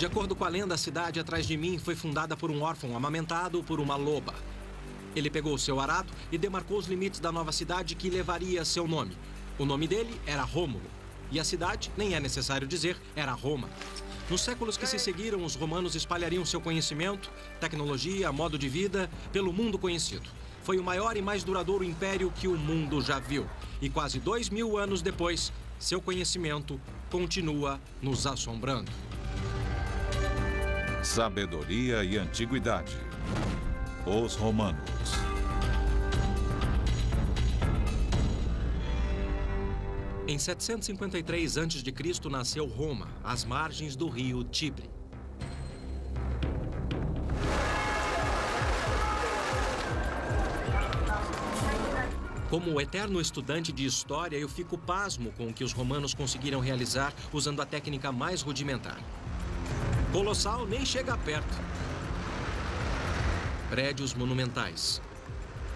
De acordo com a lenda, a cidade atrás de mim foi fundada por um órfão amamentado por uma loba. Ele pegou seu arado e demarcou os limites da nova cidade que levaria seu nome. O nome dele era Rômulo. E a cidade, nem é necessário dizer, era Roma. Nos séculos que se seguiram, os romanos espalhariam seu conhecimento, tecnologia, modo de vida pelo mundo conhecido. Foi o maior e mais duradouro império que o mundo já viu. E quase 2000 anos depois, seu conhecimento continua nos assombrando. Sabedoria e antiguidade. Os romanos. Em 753 a.C. nasceu Roma, às margens do rio Tibre. Como eterno estudante de história, eu fico pasmo com o que os romanos conseguiram realizar usando a técnica mais rudimentar. Colossal nem chega perto. Prédios monumentais,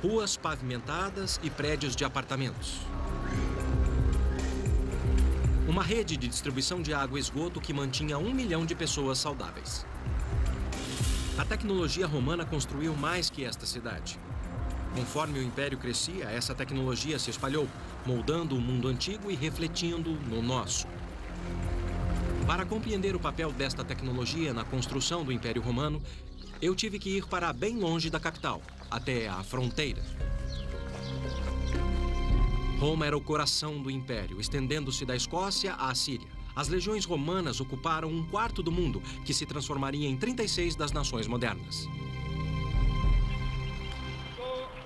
ruas pavimentadas e prédios de apartamentos. Uma rede de distribuição de água e esgoto que mantinha 1 milhão de pessoas saudáveis. A tecnologia romana construiu mais que esta cidade. Conforme o império crescia, essa tecnologia se espalhou, moldando o mundo antigo e refletindo no nosso. Para compreender o papel desta tecnologia na construção do Império Romano, eu tive que ir para bem longe da capital, até a fronteira. Roma era o coração do império, estendendo-se da Escócia à Síria. As legiões romanas ocuparam 1/4 do mundo, que se transformaria em 36 das nações modernas.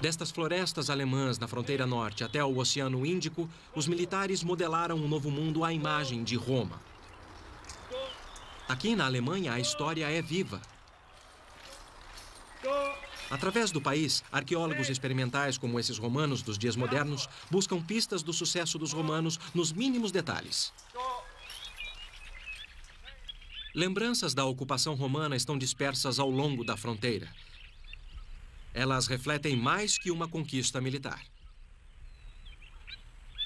Destas florestas alemãs na fronteira norte até o Oceano Índico, os militares modelaram um novo mundo à imagem de Roma. Aqui na Alemanha, a história é viva. Através do país, arqueólogos experimentais como esses romanos dos dias modernos buscam pistas do sucesso dos romanos nos mínimos detalhes. Lembranças da ocupação romana estão dispersas ao longo da fronteira. Elas refletem mais que uma conquista militar.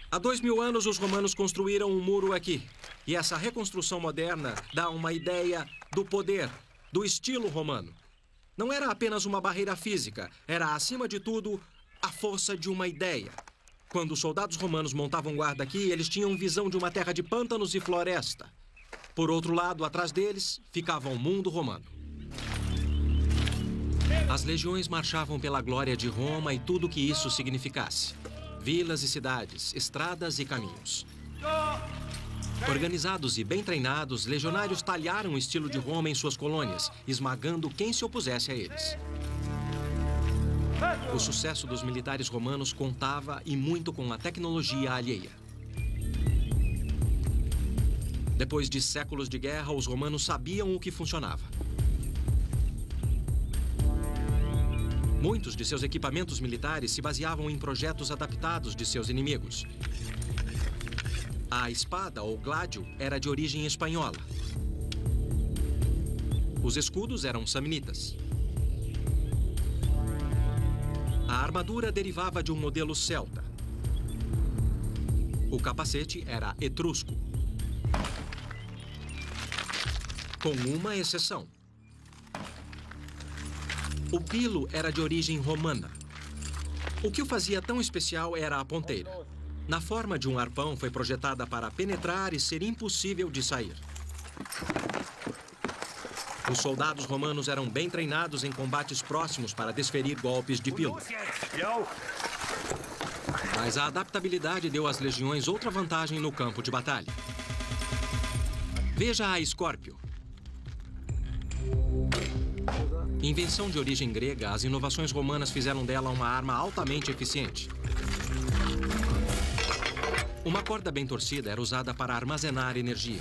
Há 2000 anos, os romanos construíram um muro aqui. E essa reconstrução moderna dá uma ideia do poder, do estilo romano. Não era apenas uma barreira física, era, acima de tudo, a força de uma ideia. Quando os soldados romanos montavam guarda aqui, eles tinham visão de uma terra de pântanos e floresta. Por outro lado, atrás deles, ficava o mundo romano. As legiões marchavam pela glória de Roma e tudo o que isso significasse. Vilas e cidades, estradas e caminhos. Organizados e bem treinados, legionários talharam o estilo de Roma em suas colônias, esmagando quem se opusesse a eles. O sucesso dos militares romanos contava e muito com a tecnologia alheia. Depois de séculos de guerra, os romanos sabiam o que funcionava. Muitos de seus equipamentos militares se baseavam em projetos adaptados de seus inimigos. A espada, ou gládio, era de origem espanhola. Os escudos eram samnitas. A armadura derivava de um modelo celta. O capacete era etrusco. Com uma exceção. O pilo era de origem romana. O que o fazia tão especial era a ponteira. Na forma de um arpão, foi projetada para penetrar e ser impossível de sair. Os soldados romanos eram bem treinados em combates próximos para desferir golpes de pilo. Mas a adaptabilidade deu às legiões outra vantagem no campo de batalha. Veja a Escórpio. Invenção de origem grega, as inovações romanas fizeram dela uma arma altamente eficiente. Uma corda bem torcida era usada para armazenar energia.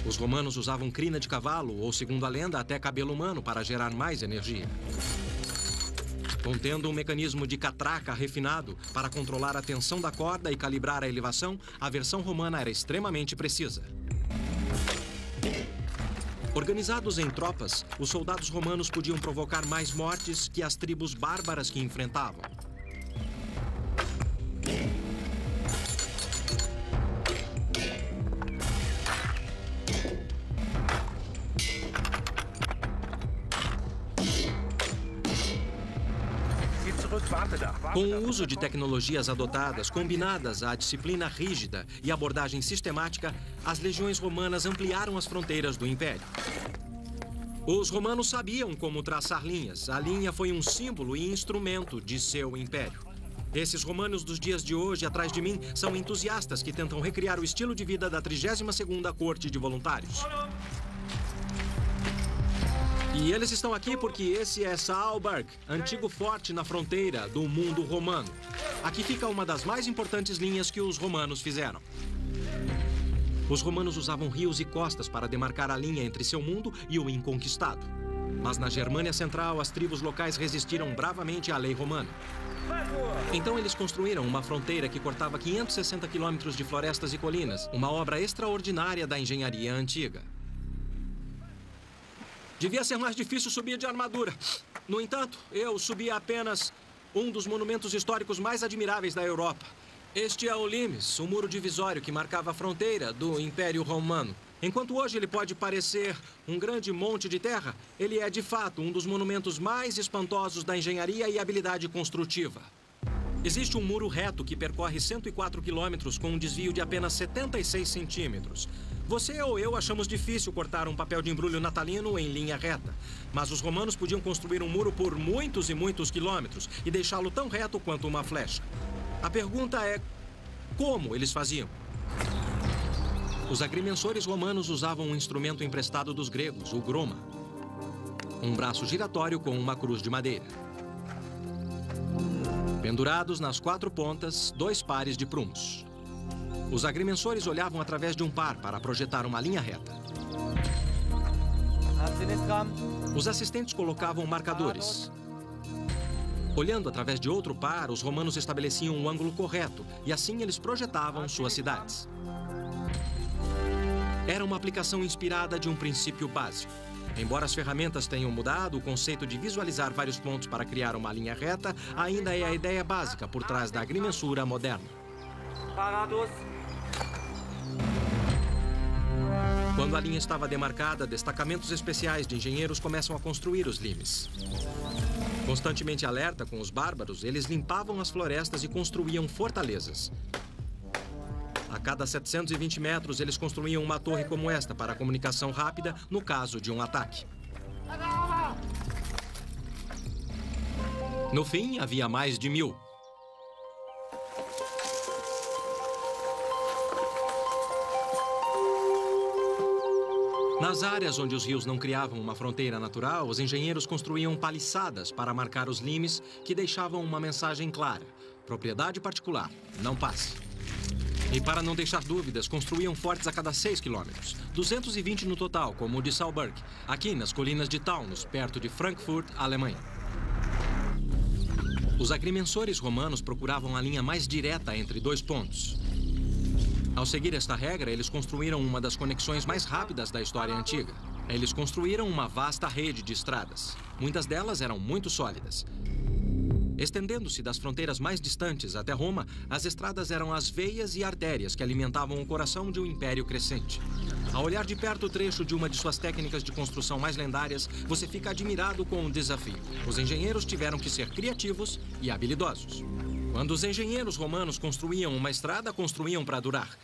Os romanos usavam crina de cavalo ou, segundo a lenda, até cabelo humano para gerar mais energia. Contendo um mecanismo de catraca refinado para controlar a tensão da corda e calibrar a elevação, a versão romana era extremamente precisa. Organizados em tropas, os soldados romanos podiam provocar mais mortes que as tribos bárbaras que enfrentavam. Com o uso de tecnologias adotadas, combinadas à disciplina rígida e abordagem sistemática, as legiões romanas ampliaram as fronteiras do Império. Os romanos sabiam como traçar linhas. A linha foi um símbolo e instrumento de seu império. Esses romanos dos dias de hoje, atrás de mim, são entusiastas que tentam recriar o estilo de vida da 32ª Corte de Voluntários. E eles estão aqui porque esse é Saalburg, antigo forte na fronteira do mundo romano. Aqui fica uma das mais importantes linhas que os romanos fizeram. Os romanos usavam rios e costas para demarcar a linha entre seu mundo e o inconquistado. Mas na Germânia Central, as tribos locais resistiram bravamente à lei romana. Então eles construíram uma fronteira que cortava 560 quilômetros de florestas e colinas, uma obra extraordinária da engenharia antiga. Devia ser mais difícil subir de armadura. No entanto, eu subi apenas um dos monumentos históricos mais admiráveis da Europa. Este é o Limes, o muro divisório que marcava a fronteira do Império Romano. Enquanto hoje ele pode parecer um grande monte de terra, ele é de fato um dos monumentos mais espantosos da engenharia e habilidade construtiva. Existe um muro reto que percorre 104 quilômetros com um desvio de apenas 76 centímetros. Você ou eu achamos difícil cortar um papel de embrulho natalino em linha reta. Mas os romanos podiam construir um muro por muitos e muitos quilômetros e deixá-lo tão reto quanto uma flecha. A pergunta é, como eles faziam? Os agrimensores romanos usavam um instrumento emprestado dos gregos, o groma. Um braço giratório com uma cruz de madeira. Pendurados nas 4 pontas, 2 pares de prumos. Os agrimensores olhavam através de um par para projetar uma linha reta. Os assistentes colocavam marcadores. Olhando através de outro par, os romanos estabeleciam um ângulo correto e assim eles projetavam suas cidades. Era uma aplicação inspirada de um princípio básico. Embora as ferramentas tenham mudado, o conceito de visualizar vários pontos para criar uma linha reta ainda é a ideia básica por trás da agrimensura moderna. Quando a linha estava demarcada, destacamentos especiais de engenheiros começam a construir os limes. Constantemente alerta com os bárbaros, eles limpavam as florestas e construíam fortalezas. A cada 720 metros, eles construíam uma torre como esta para a comunicação rápida no caso de um ataque. No fim, havia mais de 1000. Nas áreas onde os rios não criavam uma fronteira natural, os engenheiros construíam paliçadas para marcar os limes que deixavam uma mensagem clara. Propriedade particular, não passe. E para não deixar dúvidas, construíam fortes a cada 6 quilômetros. 220 no total, como o de Saalburg, aqui nas colinas de Taunus, perto de Frankfurt, Alemanha. Os agrimensores romanos procuravam a linha mais direta entre 2 pontos. Ao seguir esta regra, eles construíram uma das conexões mais rápidas da história antiga. Eles construíram uma vasta rede de estradas. Muitas delas eram muito sólidas. Estendendo-se das fronteiras mais distantes até Roma, as estradas eram as veias e artérias que alimentavam o coração de um império crescente. Ao olhar de perto o trecho de uma de suas técnicas de construção mais lendárias, você fica admirado com o desafio. Os engenheiros tiveram que ser criativos e habilidosos. Quando os engenheiros romanos construíam uma estrada, construíam para durar.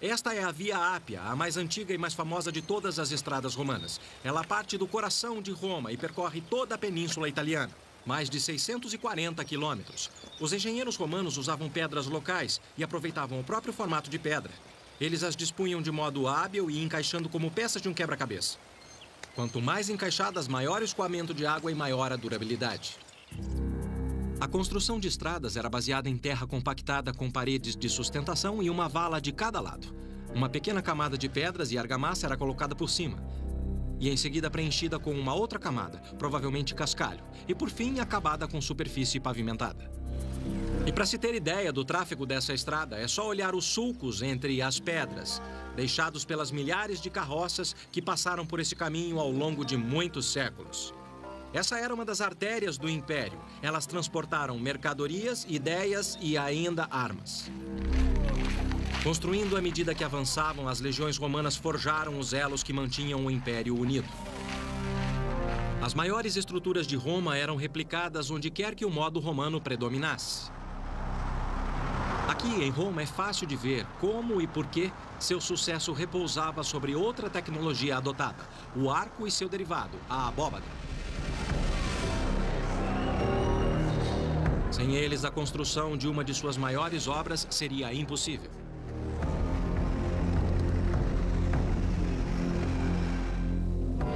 Esta é a Via Ápia, a mais antiga e mais famosa de todas as estradas romanas. Ela parte do coração de Roma e percorre toda a península italiana. Mais de 640 quilômetros. Os engenheiros romanos usavam pedras locais e aproveitavam o próprio formato de pedra. Eles as dispunham de modo hábil e encaixando como peças de um quebra-cabeça. Quanto mais encaixadas, maior o escoamento de água e maior a durabilidade. A construção de estradas era baseada em terra compactada com paredes de sustentação e uma vala de cada lado. Uma pequena camada de pedras e argamassa era colocada por cima. E em seguida preenchida com uma outra camada, provavelmente cascalho, e por fim acabada com superfície pavimentada. E para se ter ideia do tráfego dessa estrada, é só olhar os sulcos entre as pedras, deixados pelas milhares de carroças que passaram por esse caminho ao longo de muitos séculos. Essa era uma das artérias do Império. Elas transportaram mercadorias, ideias e ainda armas. Construindo à medida que avançavam, as legiões romanas forjaram os elos que mantinham o Império unido. As maiores estruturas de Roma eram replicadas onde quer que o modo romano predominasse. Aqui em Roma é fácil de ver como e por que seu sucesso repousava sobre outra tecnologia adotada, o arco e seu derivado, a abóbada. Sem eles, a construção de uma de suas maiores obras seria impossível.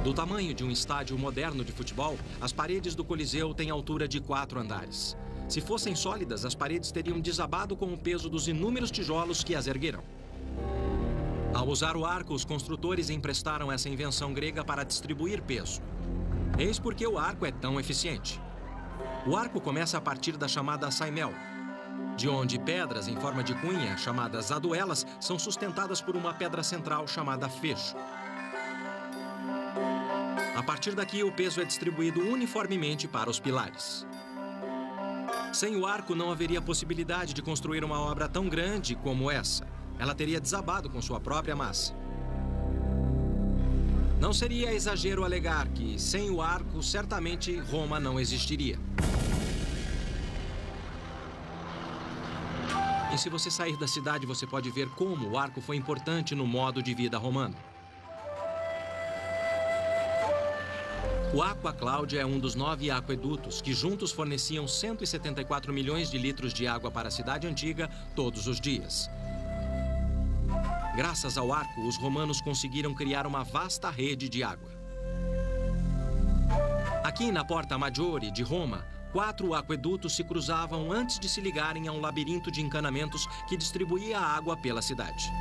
Do tamanho de um estádio moderno de futebol, as paredes do Coliseu têm altura de 4 andares. Se fossem sólidas, as paredes teriam desabado com o peso dos inúmeros tijolos que as ergueram. Ao usar o arco, os construtores emprestaram essa invenção grega para distribuir peso. Eis porque o arco é tão eficiente. O arco começa a partir da chamada saimel, de onde pedras em forma de cunha, chamadas aduelas, são sustentadas por uma pedra central chamada fecho. A partir daqui, o peso é distribuído uniformemente para os pilares. Sem o arco, não haveria possibilidade de construir uma obra tão grande como essa. Ela teria desabado com sua própria massa. Não seria exagero alegar que, sem o arco, certamente Roma não existiria. E se você sair da cidade, você pode ver como o arco foi importante no modo de vida romano. O Aqua Claudia é um dos 9 aquedutos que juntos forneciam 174 milhões de litros de água para a cidade antiga todos os dias. Graças ao arco, os romanos conseguiram criar uma vasta rede de água. Aqui na Porta Maggiore de Roma, 4 aquedutos se cruzavam antes de se ligarem a um labirinto de encanamentos que distribuía a água pela cidade.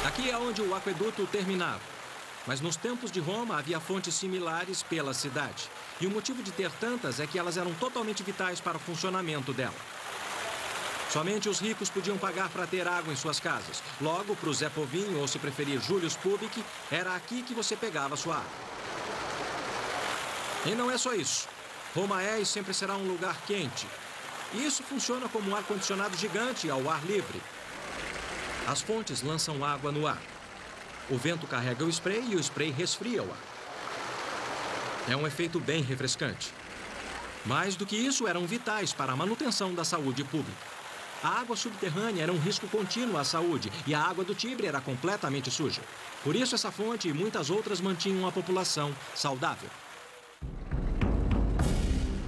Aqui é onde o aqueduto terminava. Mas nos tempos de Roma havia fontes similares pela cidade. E o motivo de ter tantas é que elas eram totalmente vitais para o funcionamento dela. Somente os ricos podiam pagar para ter água em suas casas. Logo, para o Zé Povinho, ou se preferir Julius Public, era aqui que você pegava sua água. E não é só isso. Roma é e sempre será um lugar quente. E isso funciona como um ar-condicionado gigante ao ar livre. As fontes lançam água no ar. O vento carrega o spray e o spray resfria o ar. É um efeito bem refrescante. Mais do que isso, eram vitais para a manutenção da saúde pública. A água subterrânea era um risco contínuo à saúde e a água do Tibre era completamente suja. Por isso, essa fonte e muitas outras mantinham a população saudável.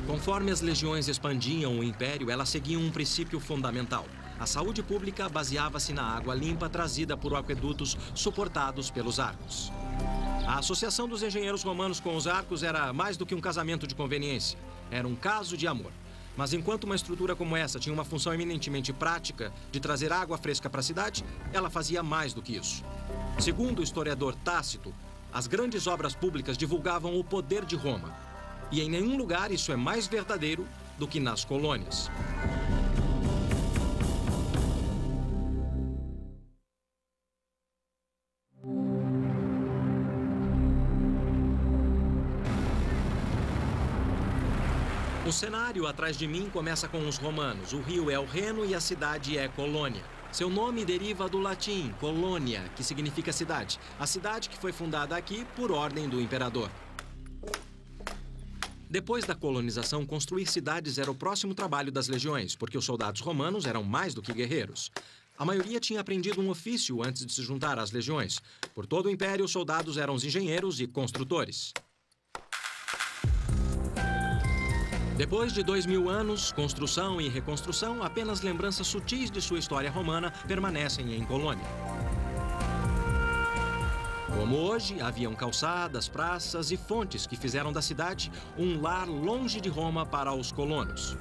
Conforme as legiões expandiam o império, elas seguiam um princípio fundamental. A saúde pública baseava-se na água limpa trazida por aquedutos suportados pelos arcos. A associação dos engenheiros romanos com os arcos era mais do que um casamento de conveniência. Era um caso de amor. Mas enquanto uma estrutura como essa tinha uma função eminentemente prática de trazer água fresca para a cidade, ela fazia mais do que isso. Segundo o historiador Tácito, as grandes obras públicas divulgavam o poder de Roma. E em nenhum lugar isso é mais verdadeiro do que nas colônias. O cenário atrás de mim começa com os romanos. O rio é o Reno e a cidade é Colônia. Seu nome deriva do latim, Colônia, que significa cidade. A cidade que foi fundada aqui por ordem do imperador. Depois da colonização, construir cidades era o próximo trabalho das legiões, porque os soldados romanos eram mais do que guerreiros. A maioria tinha aprendido um ofício antes de se juntar às legiões. Por todo o império, os soldados eram os engenheiros e construtores. Depois de 2000 anos, construção e reconstrução, apenas lembranças sutis de sua história romana permanecem em Colônia. Como hoje, haviam calçadas, praças e fontes que fizeram da cidade um lar longe de Roma para os colonos.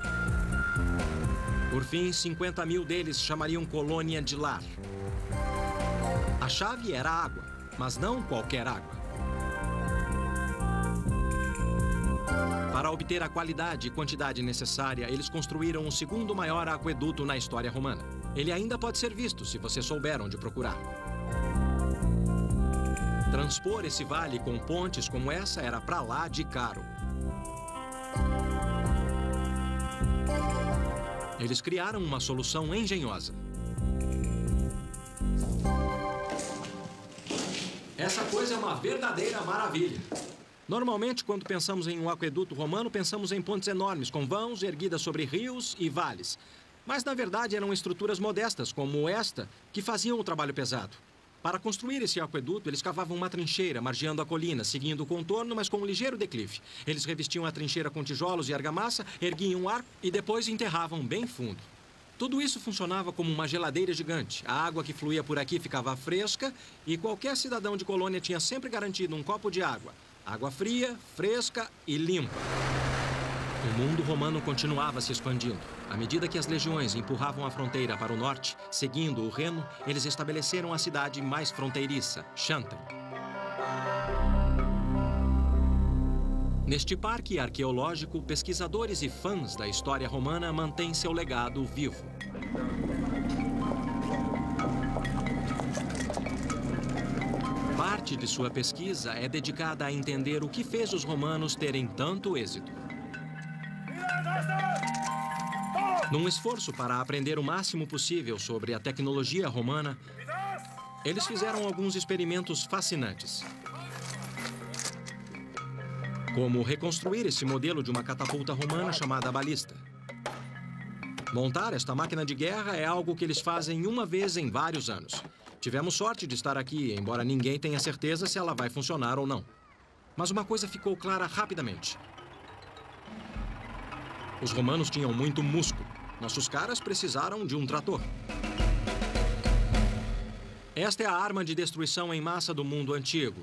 Por fim, 50 mil deles chamariam Colônia de lar. A chave era a água, mas não qualquer água. Para obter a qualidade e quantidade necessária, eles construíram o segundo maior aqueduto na história romana. Ele ainda pode ser visto se você souber onde procurar. Transpor esse vale com pontes como essa era pra lá de caro. Eles criaram uma solução engenhosa. Essa coisa é uma verdadeira maravilha. Normalmente, quando pensamos em um aqueduto romano, pensamos em pontes enormes, com vãos erguidas sobre rios e vales. Mas, na verdade, eram estruturas modestas, como esta, que faziam o trabalho pesado. Para construir esse aqueduto, eles cavavam uma trincheira, margeando a colina, seguindo o contorno, mas com um ligeiro declive. Eles revestiam a trincheira com tijolos e argamassa, erguiam um arco e depois enterravam bem fundo. Tudo isso funcionava como uma geladeira gigante. A água que fluía por aqui ficava fresca e qualquer cidadão de colônia tinha sempre garantido um copo de água. Água fria, fresca e limpa. O mundo romano continuava se expandindo. À medida que as legiões empurravam a fronteira para o norte, seguindo o Reno, eles estabeleceram a cidade mais fronteiriça, Xanten. Neste parque arqueológico, pesquisadores e fãs da história romana mantêm seu legado vivo. Parte de sua pesquisa é dedicada a entender o que fez os romanos terem tanto êxito. Num esforço para aprender o máximo possível sobre a tecnologia romana, eles fizeram alguns experimentos fascinantes. Como reconstruir esse modelo de uma catapulta romana chamada balista. Montar esta máquina de guerra é algo que eles fazem uma vez em vários anos. Tivemos sorte de estar aqui, embora ninguém tenha certeza se ela vai funcionar ou não. Mas uma coisa ficou clara rapidamente. Os romanos tinham muito músculo. Nossos caras precisaram de um trator. Esta é a arma de destruição em massa do mundo antigo.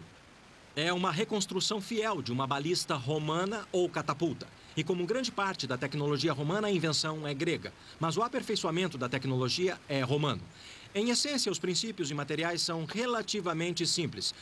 É uma reconstrução fiel de uma balista romana ou catapulta. E como grande parte da tecnologia romana, a invenção é grega. Mas o aperfeiçoamento da tecnologia é romano. Em essência, os princípios e materiais são relativamente simples.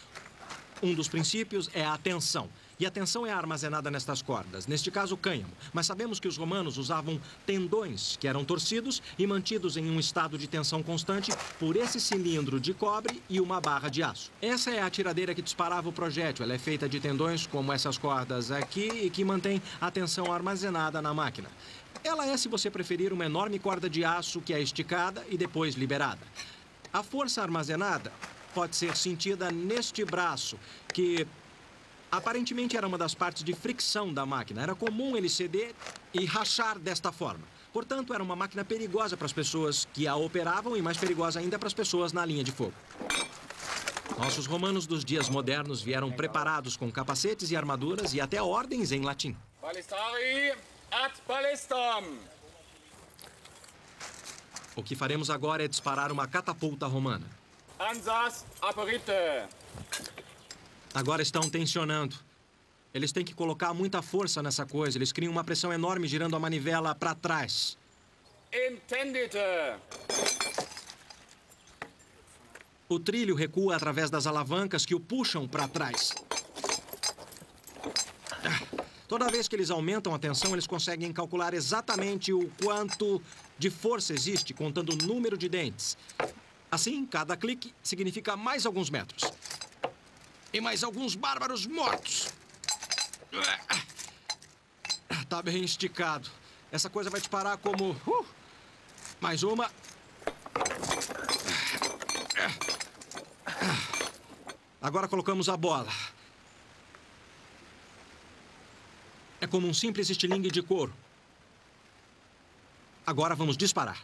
Um dos princípios é a tensão. E a tensão é armazenada nestas cordas, neste caso cânhamo. Mas sabemos que os romanos usavam tendões que eram torcidos e mantidos em um estado de tensão constante por esse cilindro de cobre e uma barra de aço. Essa é a tiradeira que disparava o projétil. Ela é feita de tendões como essas cordas aqui e que mantém a tensão armazenada na máquina. Ela é, se você preferir, uma enorme corda de aço que é esticada e depois liberada. A força armazenada pode ser sentida neste braço, que aparentemente era uma das partes de fricção da máquina. Era comum ele ceder e rachar desta forma. Portanto, era uma máquina perigosa para as pessoas que a operavam e mais perigosa ainda para as pessoas na linha de fogo. Nossos romanos dos dias modernos vieram preparados com capacetes e armaduras e até ordens em latim. Ballistari ad ballistam. O que faremos agora é disparar uma catapulta romana. Ansatz aperite. Agora estão tensionando. Eles têm que colocar muita força nessa coisa. Eles criam uma pressão enorme girando a manivela para trás. Intendite. O trilho recua através das alavancas que o puxam para trás. Toda vez que eles aumentam a tensão, eles conseguem calcular exatamente o quanto de força existe, contando o número de dentes. Assim, cada clique significa mais alguns metros. E mais alguns bárbaros mortos. Tá bem esticado. Essa coisa vai disparar como... Mais uma. Agora colocamos a bola. É como um simples estilingue de couro. Agora vamos disparar.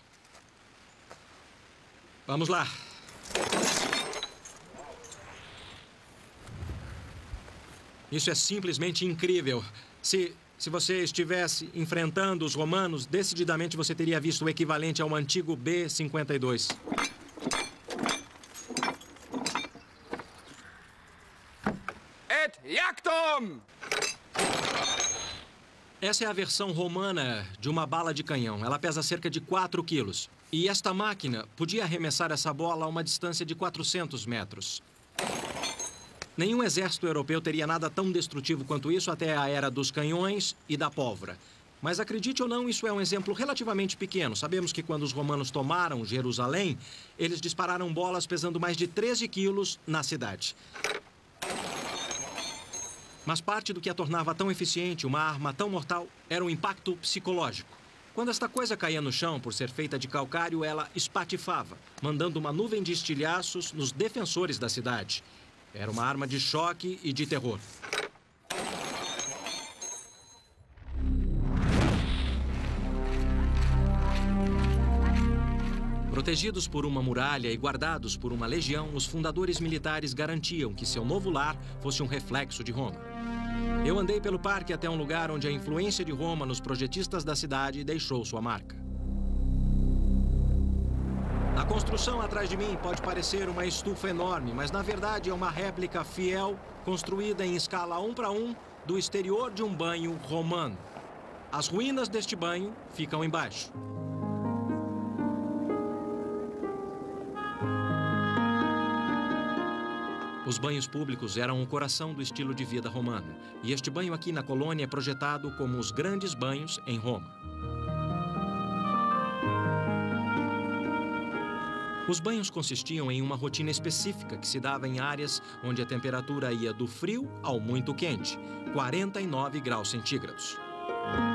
Vamos lá. Isso é simplesmente incrível. Se você estivesse enfrentando os romanos, decididamente você teria visto o equivalente ao antigo B-52. Et jactum! Essa é a versão romana de uma bala de canhão. Ela pesa cerca de 4 quilos. E esta máquina podia arremessar essa bola a uma distância de 400 metros. Nenhum exército europeu teria nada tão destrutivo quanto isso até a era dos canhões e da pólvora. Mas acredite ou não, isso é um exemplo relativamente pequeno. Sabemos que quando os romanos tomaram Jerusalém, eles dispararam bolas pesando mais de 13 quilos na cidade. Mas parte do que a tornava tão eficiente, uma arma tão mortal, era o impacto psicológico. Quando esta coisa caía no chão, por ser feita de calcário, ela espatifava, mandando uma nuvem de estilhaços nos defensores da cidade. Era uma arma de choque e de terror. Protegidos por uma muralha e guardados por uma legião, os fundadores militares garantiam que seu novo lar fosse um reflexo de Roma. Eu andei pelo parque até um lugar onde a influência de Roma nos projetistas da cidade deixou sua marca. A construção atrás de mim pode parecer uma estufa enorme, mas na verdade é uma réplica fiel, construída em escala 1:1, do exterior de um banho romano. As ruínas deste banho ficam embaixo. Os banhos públicos eram o coração do estilo de vida romano, e este banho aqui na colônia é projetado como os grandes banhos em Roma. Os banhos consistiam em uma rotina específica que se dava em áreas onde a temperatura ia do frio ao muito quente, 49 graus centígrados.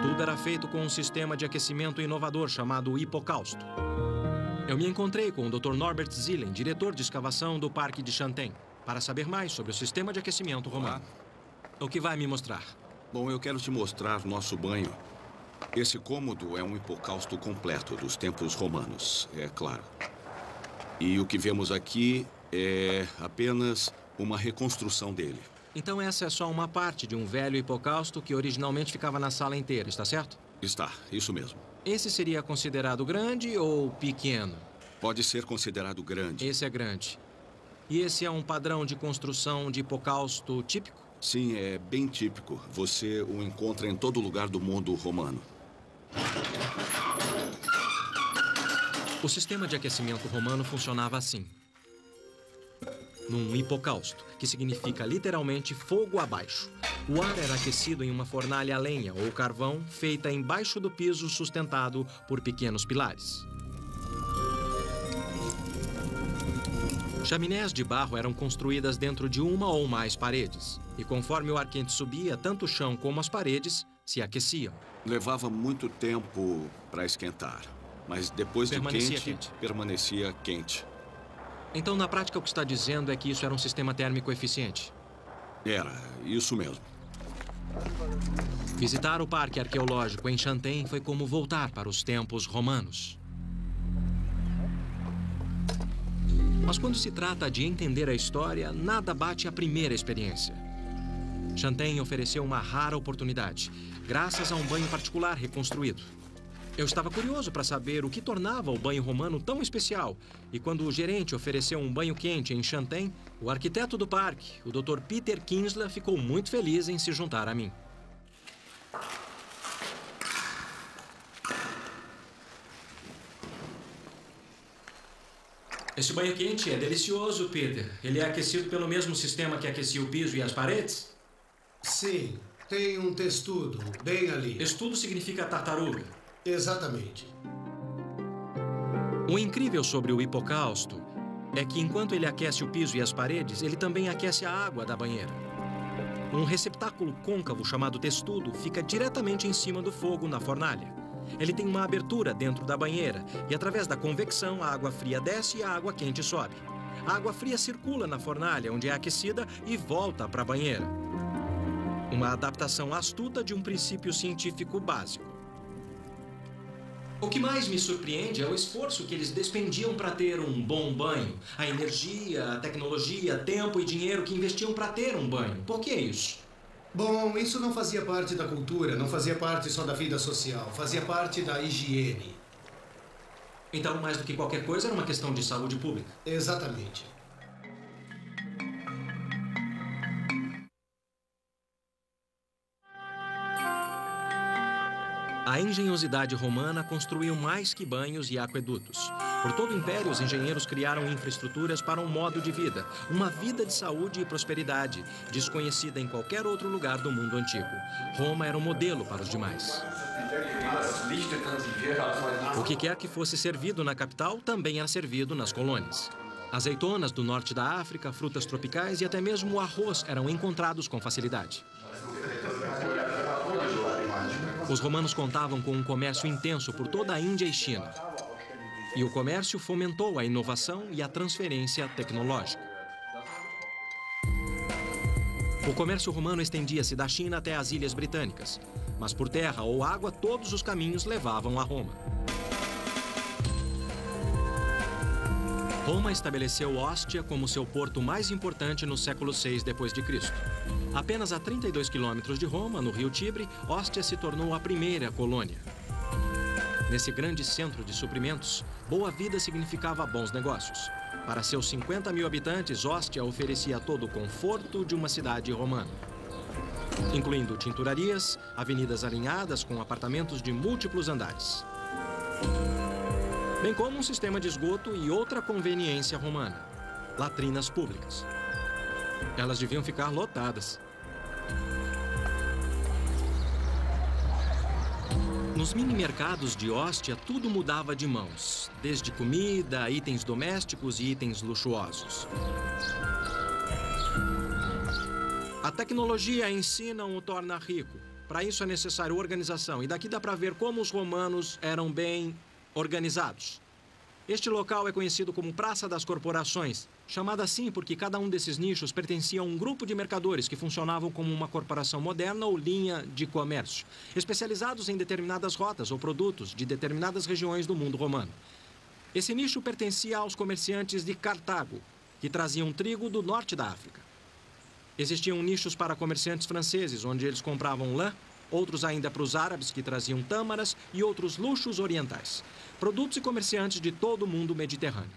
Tudo era feito com um sistema de aquecimento inovador chamado hipocausto. Eu me encontrei com o Dr. Norbert Zillen, diretor de escavação do Parque de Chantein, para saber mais sobre o sistema de aquecimento romano. O que vai me mostrar? Bom, eu quero te mostrar nosso banho. Esse cômodo é um hipocausto completo dos tempos romanos, é claro. E o que vemos aqui é apenas uma reconstrução dele. Então essa é só uma parte de um velho hipocausto que originalmente ficava na sala inteira, está certo? Está, isso mesmo. Esse seria considerado grande ou pequeno? Pode ser considerado grande. Esse é grande. E esse é um padrão de construção de hipocausto típico? Sim, é bem típico. Você o encontra em todo lugar do mundo romano. O sistema de aquecimento romano funcionava assim. Num hipocausto, que significa literalmente fogo abaixo. O ar era aquecido em uma fornalha a lenha ou carvão feita embaixo do piso sustentado por pequenos pilares. Chaminés de barro eram construídas dentro de uma ou mais paredes. E conforme o ar quente subia, tanto o chão como as paredes se aqueciam. Levava muito tempo para esquentar, mas depois de quente, permanecia quente. Então, na prática, o que está dizendo é que isso era um sistema térmico eficiente? Era, isso mesmo. Visitar o Parque Arqueológico em Chantein foi como voltar para os tempos romanos. Mas quando se trata de entender a história, nada bate a primeira experiência. Chantein ofereceu uma rara oportunidade, graças a um banho particular reconstruído. Eu estava curioso para saber o que tornava o banho romano tão especial. E quando o gerente ofereceu um banho quente em Chantein, o arquiteto do parque, o Dr. Peter Kinsler, ficou muito feliz em se juntar a mim. Esse banho quente é delicioso, Peter. Ele é aquecido pelo mesmo sistema que aquecia o piso e as paredes? Sim, tem um testudo bem ali. Testudo significa tartaruga. Exatamente. O incrível sobre o hipocausto é que enquanto ele aquece o piso e as paredes, ele também aquece a água da banheira. Um receptáculo côncavo chamado testudo fica diretamente em cima do fogo na fornalha. Ele tem uma abertura dentro da banheira e, através da convecção, a água fria desce e a água quente sobe. A água fria circula na fornalha, onde é aquecida, e volta para a banheira. Uma adaptação astuta de um princípio científico básico. O que mais me surpreende é o esforço que eles despendiam para ter um bom banho. A energia, a tecnologia, tempo e dinheiro que investiam para ter um banho. Por que isso? Bom, isso não fazia parte da cultura, não fazia parte só da vida social, fazia parte da higiene. Então, mais do que qualquer coisa, era uma questão de saúde pública. Exatamente. A engenhosidade romana construiu mais que banhos e aquedutos. Por todo o império, os engenheiros criaram infraestruturas para um modo de vida, uma vida de saúde e prosperidade, desconhecida em qualquer outro lugar do mundo antigo. Roma era um modelo para os demais. O que quer que fosse servido na capital também era servido nas colônias. Azeitonas do norte da África, frutas tropicais e até mesmo o arroz eram encontrados com facilidade. Os romanos contavam com um comércio intenso por toda a Índia e China. E o comércio fomentou a inovação e a transferência tecnológica. O comércio romano estendia-se da China até as Ilhas Britânicas, mas por terra ou água todos os caminhos levavam a Roma. Roma estabeleceu Ostia como seu porto mais importante no século VI d.C. Apenas a 32 quilômetros de Roma, no rio Tibre, Ostia se tornou a primeira colônia. Nesse grande centro de suprimentos, boa vida significava bons negócios. Para seus 50 mil habitantes, Ostia oferecia todo o conforto de uma cidade romana, incluindo tinturarias, avenidas alinhadas com apartamentos de múltiplos andares, bem como um sistema de esgoto e outra conveniência romana: latrinas públicas. Elas deviam ficar lotadas. Nos mini-mercados de Ostia, tudo mudava de mãos, desde comida, itens domésticos e itens luxuosos. A tecnologia em si não o torna rico. Para isso é necessário organização, e daqui dá para ver como os romanos eram bem organizados. Este local é conhecido como Praça das Corporações, chamada assim porque cada um desses nichos pertencia a um grupo de mercadores que funcionavam como uma corporação moderna ou linha de comércio, especializados em determinadas rotas ou produtos de determinadas regiões do mundo romano. Esse nicho pertencia aos comerciantes de Cartago, que traziam trigo do norte da África. Existiam nichos para comerciantes franceses, onde eles compravam lã, outros ainda para os árabes, que traziam tâmaras, e outros luxos orientais. Produtos e comerciantes de todo o mundo mediterrâneo.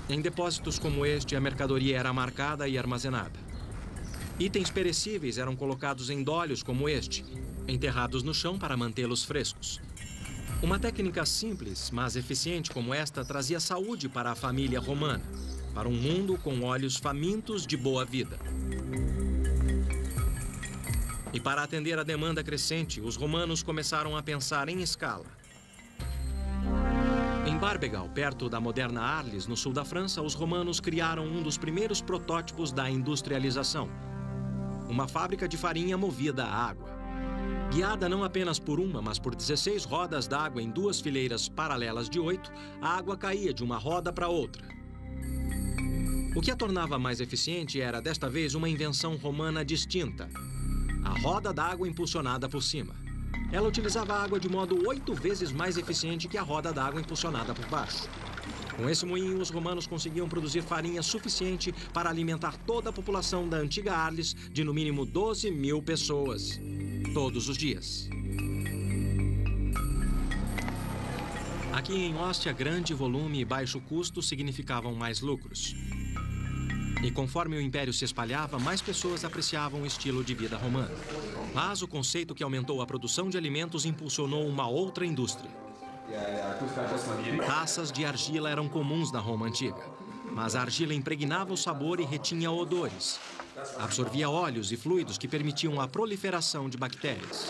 Em depósitos como este, a mercadoria era marcada e armazenada. Itens perecíveis eram colocados em dolhos como este, enterrados no chão para mantê-los frescos. Uma técnica simples, mas eficiente como esta, trazia saúde para a família romana, para um mundo com olhos famintos de boa vida. E para atender a demanda crescente, os romanos começaram a pensar em escala. Em Barbegal, perto da moderna Arles, no sul da França, os romanos criaram um dos primeiros protótipos da industrialização: uma fábrica de farinha movida a água. Guiada não apenas por uma, mas por 16 rodas d'água em 2 fileiras paralelas de 8, a água caía de uma roda para outra. O que a tornava mais eficiente era, desta vez, uma invenção romana distinta: a roda d'água impulsionada por cima. Ela utilizava a água de modo 8 vezes mais eficiente que a roda d'água impulsionada por baixo. Com esse moinho, os romanos conseguiam produzir farinha suficiente para alimentar toda a população da antiga Arles de no mínimo 12 mil pessoas, todos os dias. Aqui em Ostia, grande volume e baixo custo significavam mais lucros. E conforme o império se espalhava, mais pessoas apreciavam o estilo de vida romano. Mas o conceito que aumentou a produção de alimentos impulsionou uma outra indústria. Taças de argila eram comuns na Roma antiga, mas a argila impregnava o sabor e retinha odores. Absorvia óleos e fluidos que permitiam a proliferação de bactérias.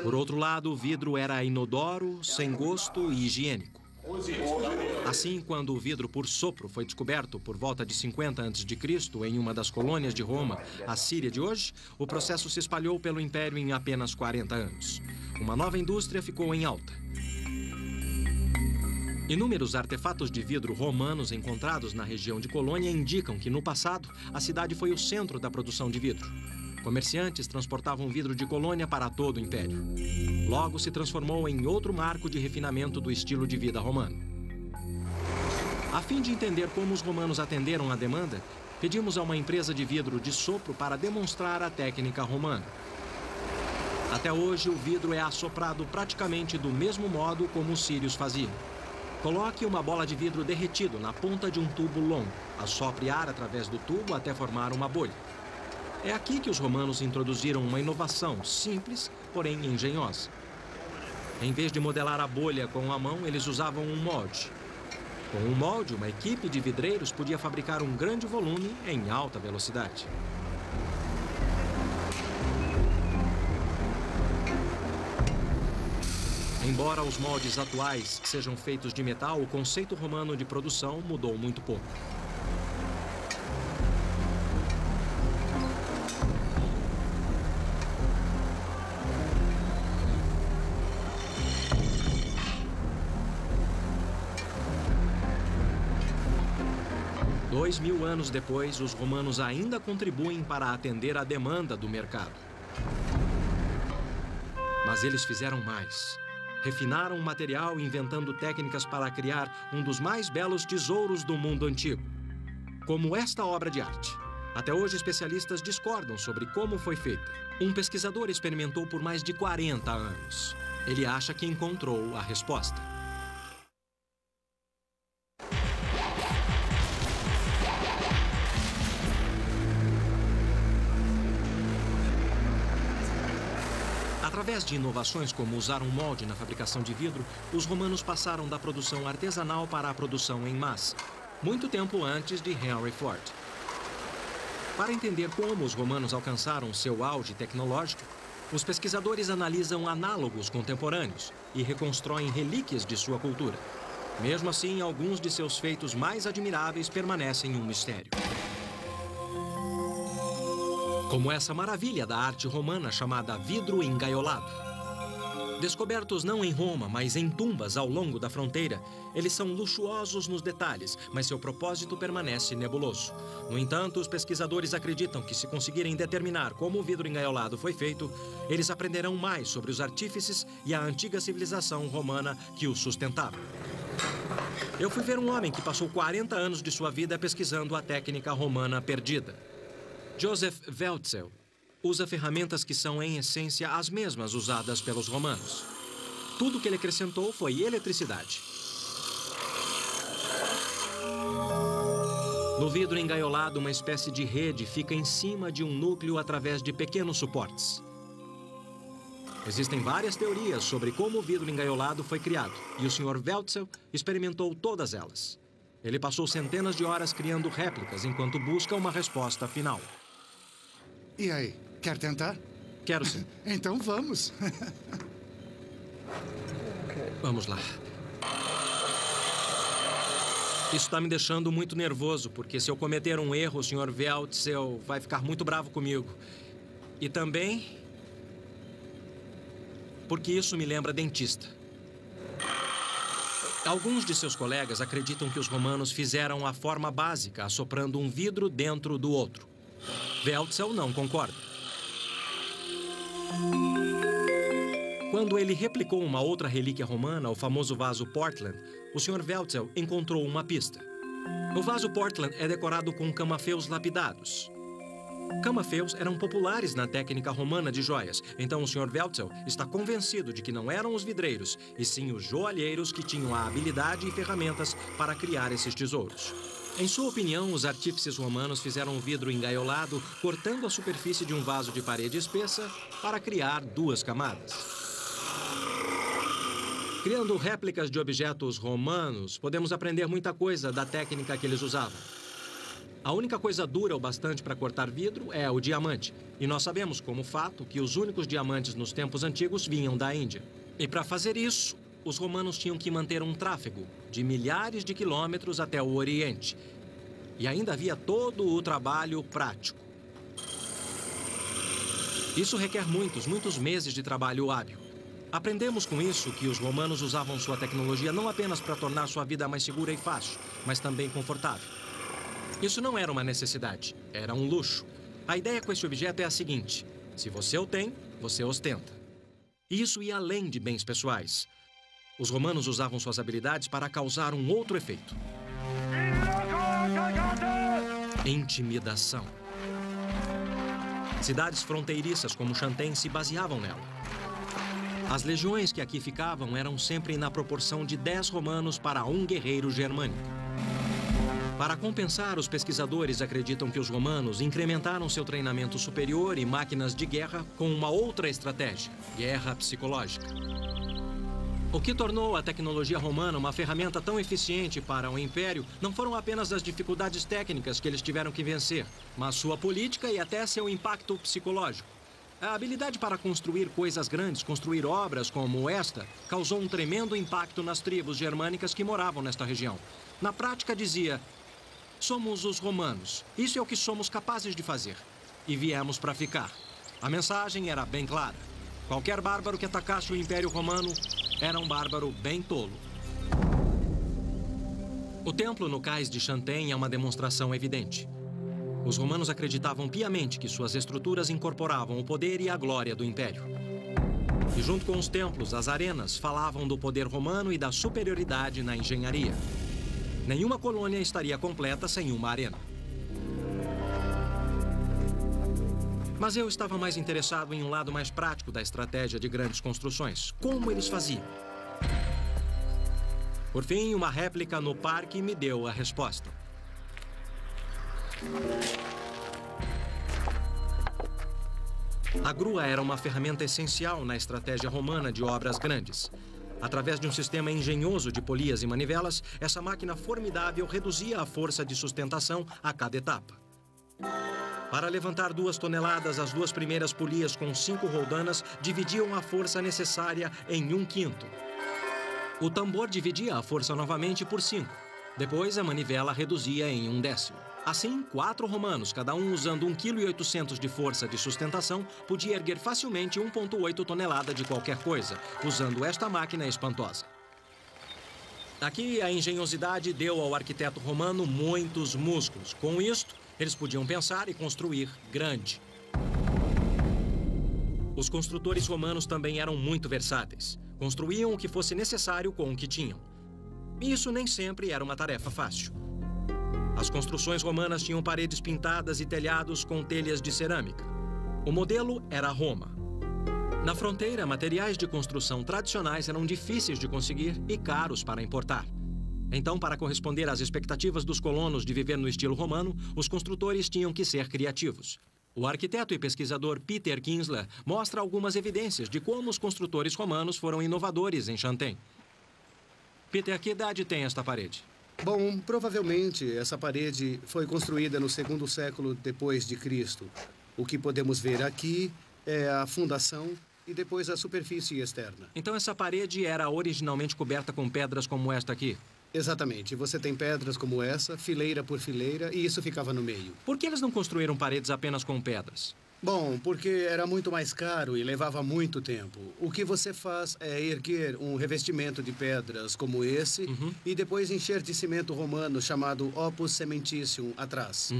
Por outro lado, o vidro era inodoro, sem gosto e higiênico. Assim, quando o vidro por sopro foi descoberto por volta de 50 a.C. em uma das colônias de Roma, a Síria de hoje, o processo se espalhou pelo império em apenas 40 anos. Uma nova indústria ficou em alta. Inúmeros artefatos de vidro romanos encontrados na região de Colônia indicam que, no passado, a cidade foi o centro da produção de vidro. Comerciantes transportavam vidro de Colônia para todo o império. Logo se transformou em outro marco de refinamento do estilo de vida romano. A fim de entender como os romanos atenderam à demanda, pedimos a uma empresa de vidro de sopro para demonstrar a técnica romana. Até hoje, o vidro é assoprado praticamente do mesmo modo como os sírios faziam. Coloque uma bola de vidro derretido na ponta de um tubo longo. Assopre ar através do tubo até formar uma bolha. É aqui que os romanos introduziram uma inovação simples, porém engenhosa. Em vez de modelar a bolha com a mão, eles usavam um molde. Com um molde, uma equipe de vidreiros podia fabricar um grande volume em alta velocidade. Embora os moldes atuais sejam feitos de metal, o conceito romano de produção mudou muito pouco. 2000 anos depois, os romanos ainda contribuem para atender à demanda do mercado. Mas eles fizeram mais. Refinaram o material, inventando técnicas para criar um dos mais belos tesouros do mundo antigo, como esta obra de arte. Até hoje, especialistas discordam sobre como foi feita. Um pesquisador experimentou por mais de 40 anos. Ele acha que encontrou a resposta. Através de inovações como usar um molde na fabricação de vidro, os romanos passaram da produção artesanal para a produção em massa, muito tempo antes de Henry Ford. Para entender como os romanos alcançaram seu auge tecnológico, os pesquisadores analisam análogos contemporâneos e reconstroem relíquias de sua cultura. Mesmo assim, alguns de seus feitos mais admiráveis permanecem um mistério. Como essa maravilha da arte romana chamada vidro engaiolado. Descobertos não em Roma, mas em tumbas ao longo da fronteira, eles são luxuosos nos detalhes, mas seu propósito permanece nebuloso. No entanto, os pesquisadores acreditam que, se conseguirem determinar como o vidro engaiolado foi feito, eles aprenderão mais sobre os artífices e a antiga civilização romana que o sustentava. Eu fui ver um homem que passou 40 anos de sua vida pesquisando a técnica romana perdida. Joseph Weltzel usa ferramentas que são, em essência, as mesmas usadas pelos romanos. Tudo que ele acrescentou foi eletricidade. No vidro engaiolado, uma espécie de rede fica em cima de um núcleo através de pequenos suportes. Existem várias teorias sobre como o vidro engaiolado foi criado, e o Sr. Weltzel experimentou todas elas. Ele passou centenas de horas criando réplicas enquanto busca uma resposta final. E aí, quer tentar? Quero sim. Então vamos. Vamos lá. Isso está me deixando muito nervoso, porque se eu cometer um erro, o Sr. Weltzel vai ficar muito bravo comigo. E também porque isso me lembra dentista. Alguns de seus colegas acreditam que os romanos fizeram a forma básica, assoprando um vidro dentro do outro. Weltzel não concorda. Quando ele replicou uma outra relíquia romana, o famoso vaso Portland, o Sr. Weltzel encontrou uma pista. O vaso Portland é decorado com camafeus lapidados. Camafeus eram populares na técnica romana de joias, então o Sr. Weltzel está convencido de que não eram os vidreiros, e sim os joalheiros que tinham a habilidade e ferramentas para criar esses tesouros. Em sua opinião, os artífices romanos fizeram o vidro engaiolado, cortando a superfície de um vaso de parede espessa para criar duas camadas. Criando réplicas de objetos romanos, podemos aprender muita coisa da técnica que eles usavam. A única coisa dura o bastante para cortar vidro é o diamante. E nós sabemos, como fato, que os únicos diamantes nos tempos antigos vinham da Índia. E para fazer isso, os romanos tinham que manter um tráfego de milhares de quilômetros até o Oriente. E ainda havia todo o trabalho prático. Isso requer muitos meses de trabalho hábil. Aprendemos com isso que os romanos usavam sua tecnologia não apenas para tornar sua vida mais segura e fácil, mas também confortável. Isso não era uma necessidade, era um luxo. A ideia com esse objeto é a seguinte: se você o tem, você ostenta. E isso ia além de bens pessoais. Os romanos usavam suas habilidades para causar um outro efeito. Intimidação. Cidades fronteiriças como Xanten se baseavam nela. As legiões que aqui ficavam eram sempre na proporção de 10 romanos para 1 guerreiro germânico. Para compensar, os pesquisadores acreditam que os romanos incrementaram seu treinamento superior e máquinas de guerra com uma outra estratégia: guerra psicológica. O que tornou a tecnologia romana uma ferramenta tão eficiente para o Império não foram apenas as dificuldades técnicas que eles tiveram que vencer, mas sua política e até seu impacto psicológico. A habilidade para construir coisas grandes, construir obras como esta, causou um tremendo impacto nas tribos germânicas que moravam nesta região. Na prática, dizia: somos os romanos, isso é o que somos capazes de fazer, e viemos para ficar. A mensagem era bem clara: qualquer bárbaro que atacasse o Império Romano era um bárbaro bem tolo. O templo no cais de Xanten é uma demonstração evidente. Os romanos acreditavam piamente que suas estruturas incorporavam o poder e a glória do império. E junto com os templos, as arenas falavam do poder romano e da superioridade na engenharia. Nenhuma colônia estaria completa sem uma arena. Mas eu estava mais interessado em um lado mais prático da estratégia de grandes construções. Como eles faziam? Por fim, uma réplica no parque me deu a resposta. A grua era uma ferramenta essencial na estratégia romana de obras grandes. Através de um sistema engenhoso de polias e manivelas, essa máquina formidável reduzia a força de sustentação a cada etapa. Para levantar 2 toneladas, as 2 primeiras polias com 5 roldanas dividiam a força necessária em 1/5. O tambor dividia a força novamente por 5. Depois, a manivela reduzia em 1/10. Assim, 4 romanos, cada um usando 1,8 kg de força de sustentação, podia erguer facilmente 1,8 tonelada de qualquer coisa, usando esta máquina espantosa. Aqui, a engenhosidade deu ao arquiteto romano muitos músculos. Com isto, eles podiam pensar e construir grande. Os construtores romanos também eram muito versáteis. Construíam o que fosse necessário com o que tinham. E isso nem sempre era uma tarefa fácil. As construções romanas tinham paredes pintadas e telhados com telhas de cerâmica. O modelo era Roma. Na fronteira, materiais de construção tradicionais eram difíceis de conseguir e caros para importar. Então, para corresponder às expectativas dos colonos de viver no estilo romano, os construtores tinham que ser criativos. O arquiteto e pesquisador Peter Kinsler mostra algumas evidências de como os construtores romanos foram inovadores em Xanten. Peter, que idade tem esta parede? Bom, provavelmente essa parede foi construída no 2º século depois de Cristo. O que podemos ver aqui é a fundação e depois a superfície externa. Então essa parede era originalmente coberta com pedras como esta aqui? Exatamente. Você tem pedras como essa, fileira por fileira, e isso ficava no meio. Por que eles não construíram paredes apenas com pedras? Bom, porque era muito mais caro e levava muito tempo. O que você faz é erguer um revestimento de pedras como esse e depois encher de cimento romano chamado opus cementitium atrás.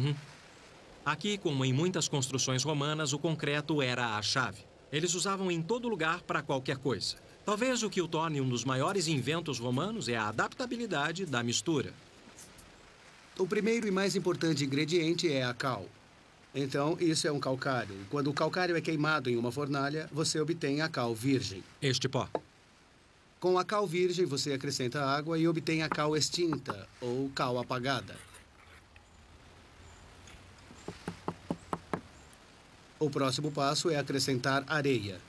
Aqui, como em muitas construções romanas, o concreto era a chave. Eles usavam em todo lugar para qualquer coisa. Talvez o que o torne um dos maiores inventos romanos é a adaptabilidade da mistura. O primeiro e mais importante ingrediente é a cal. Então, isso é um calcário. Quando o calcário é queimado em uma fornalha, você obtém a cal virgem. Este pó. Com a cal virgem, você acrescenta água e obtém a cal extinta, ou cal apagada. O próximo passo é acrescentar areia.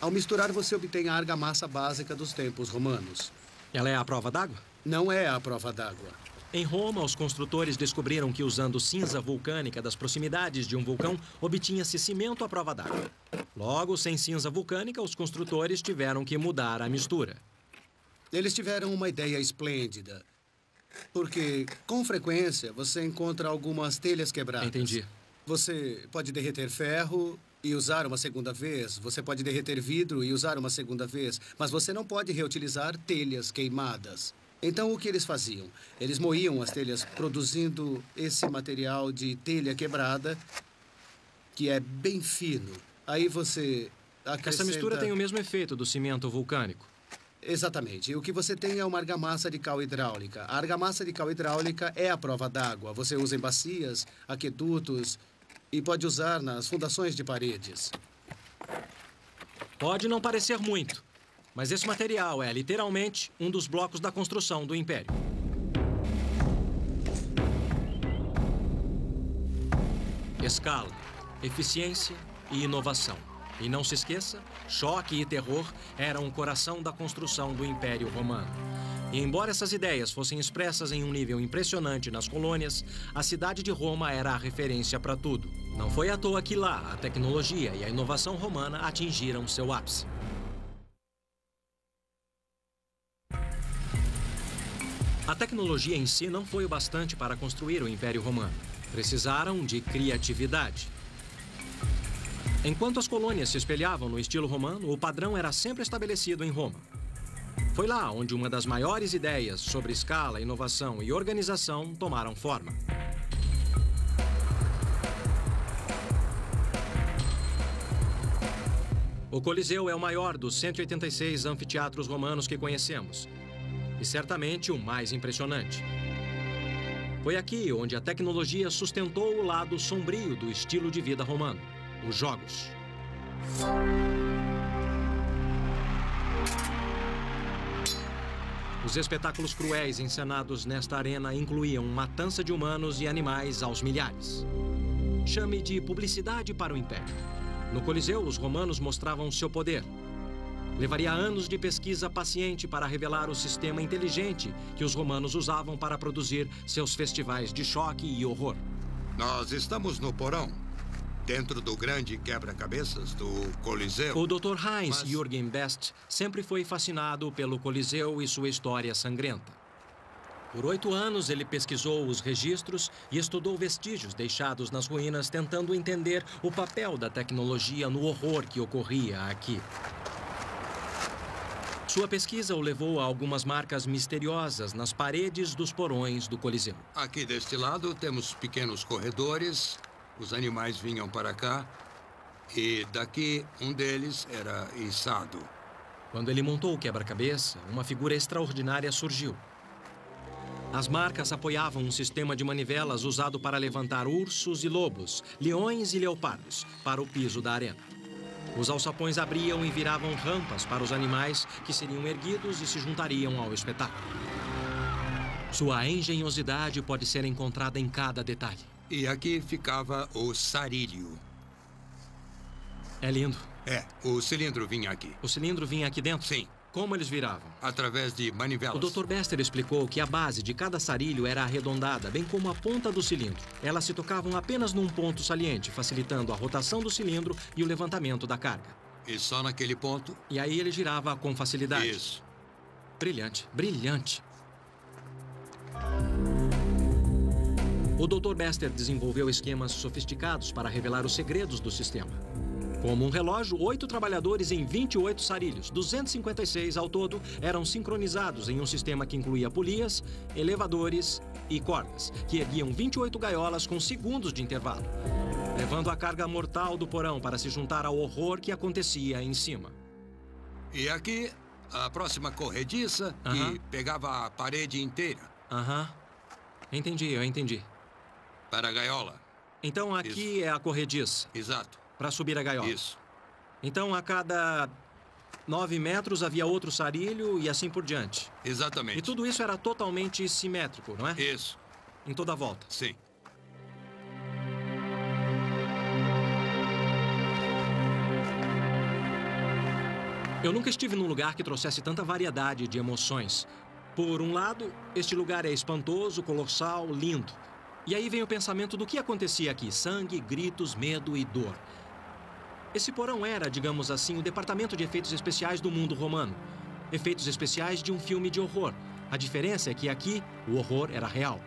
Ao misturar, você obtém a argamassa básica dos tempos romanos. Ela é a prova d'água? Não é a prova d'água. Em Roma, os construtores descobriram que usando cinza vulcânica das proximidades de um vulcão, obtinha-se cimento à prova d'água. Logo, sem cinza vulcânica, os construtores tiveram que mudar a mistura. Eles tiveram uma ideia esplêndida. Porque, com frequência, você encontra algumas telhas quebradas. Entendi. Você pode derreter ferro e usar uma segunda vez. Você pode derreter vidro e usar uma segunda vez. Mas você não pode reutilizar telhas queimadas. Então, o que eles faziam? Eles moíam as telhas produzindo esse material de telha quebrada, que é bem fino. Aí você acrescenta... Essa mistura tem o mesmo efeito do cimento vulcânico. Exatamente. O que você tem é uma argamassa de cal hidráulica. A argamassa de cal hidráulica é a prova d'água. Você usa em bacias, aquedutos e pode usar nas fundações de paredes. Pode não parecer muito, mas esse material é literalmente um dos blocos da construção do Império. Escala, eficiência e inovação. E não se esqueça, choque e terror eram o coração da construção do Império Romano. E embora essas ideias fossem expressas em um nível impressionante nas colônias, a cidade de Roma era a referência para tudo. Não foi à toa que lá a tecnologia e a inovação romana atingiram seu ápice. A tecnologia em si não foi o bastante para construir o Império Romano. Precisaram de criatividade. Enquanto as colônias se espelhavam no estilo romano, o padrão era sempre estabelecido em Roma. Foi lá onde uma das maiores ideias sobre escala, inovação e organização tomaram forma. O Coliseu é o maior dos 186 anfiteatros romanos que conhecemos. E certamente o mais impressionante. Foi aqui onde a tecnologia sustentou o lado sombrio do estilo de vida romano, os jogos. Os espetáculos cruéis encenados nesta arena incluíam matança de humanos e animais aos milhares. Chame de publicidade para o Império. No Coliseu, os romanos mostravam seu poder. Levaria anos de pesquisa paciente para revelar o sistema inteligente que os romanos usavam para produzir seus festivais de choque e horror. Nós estamos no porão, dentro do grande quebra-cabeças do Coliseu. O Dr. Heinz Jürgen Best sempre foi fascinado pelo Coliseu e sua história sangrenta. Por 8 anos, ele pesquisou os registros e estudou vestígios deixados nas ruínas, tentando entender o papel da tecnologia no horror que ocorria aqui. Sua pesquisa o levou a algumas marcas misteriosas nas paredes dos porões do Coliseu. Aqui deste lado temos pequenos corredores, os animais vinham para cá e daqui um deles era içado. Quando ele montou o quebra-cabeça, uma figura extraordinária surgiu. As marcas apoiavam um sistema de manivelas usado para levantar ursos e lobos, leões e leopardos para o piso da arena. Os alçapões abriam e viravam rampas para os animais que seriam erguidos e se juntariam ao espetáculo. Sua engenhosidade pode ser encontrada em cada detalhe. E aqui ficava o sarílio. É lindo. É, o cilindro vinha aqui. O cilindro vinha aqui dentro? Sim. Como eles viravam? Através de manivelas. O Dr. Bester explicou que a base de cada sarilho era arredondada, bem como a ponta do cilindro. Elas se tocavam apenas num ponto saliente, facilitando a rotação do cilindro e o levantamento da carga. E só naquele ponto? E aí ele girava com facilidade. Isso. Brilhante, brilhante. O Dr. Bester desenvolveu esquemas sofisticados para revelar os segredos do sistema. Como um relógio, 8 trabalhadores em 28 sarilhos, 256 ao todo, eram sincronizados em um sistema que incluía polias, elevadores e cordas, que erguiam 28 gaiolas com segundos de intervalo, levando a carga mortal do porão para se juntar ao horror que acontecia em cima. E aqui, a próxima corrediça, que pegava a parede inteira. Entendi, eu entendi. Para a gaiola. Então aqui Isso. é a corrediça. Exato. Para subir a gaiola. Isso. Então, a cada 9 metros havia outro sarilho e assim por diante. Exatamente. E tudo isso era totalmente simétrico, não é? Isso. Em toda a volta. Sim. Eu nunca estive num lugar que trouxesse tanta variedade de emoções. Por um lado, este lugar é espantoso, colossal, lindo. E aí vem o pensamento do que acontecia aqui. Sangue, gritos, medo e dor. Esse porão era, digamos assim, o departamento de efeitos especiais do mundo romano. Efeitos especiais de um filme de horror. A diferença é que aqui, o horror era real.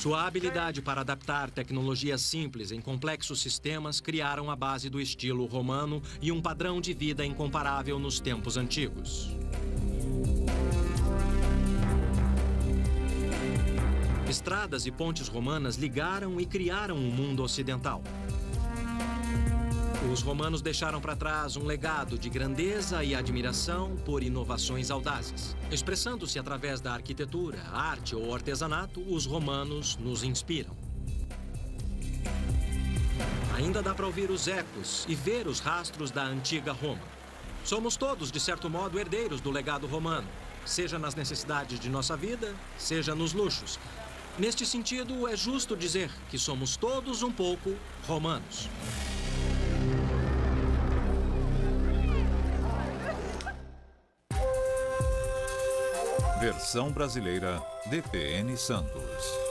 Sua habilidade para adaptar tecnologias simples em complexos sistemas criaram a base do estilo romano e um padrão de vida incomparável nos tempos antigos. Estradas e pontes romanas ligaram e criaram o mundo ocidental. Os romanos deixaram para trás um legado de grandeza e admiração por inovações audazes. Expressando-se através da arquitetura, arte ou artesanato, os romanos nos inspiram. Ainda dá para ouvir os ecos e ver os rastros da antiga Roma. Somos todos, de certo modo, herdeiros do legado romano, seja nas necessidades de nossa vida, seja nos luxos. Neste sentido, é justo dizer que somos todos um pouco romanos. Versão brasileira, DPN Santos.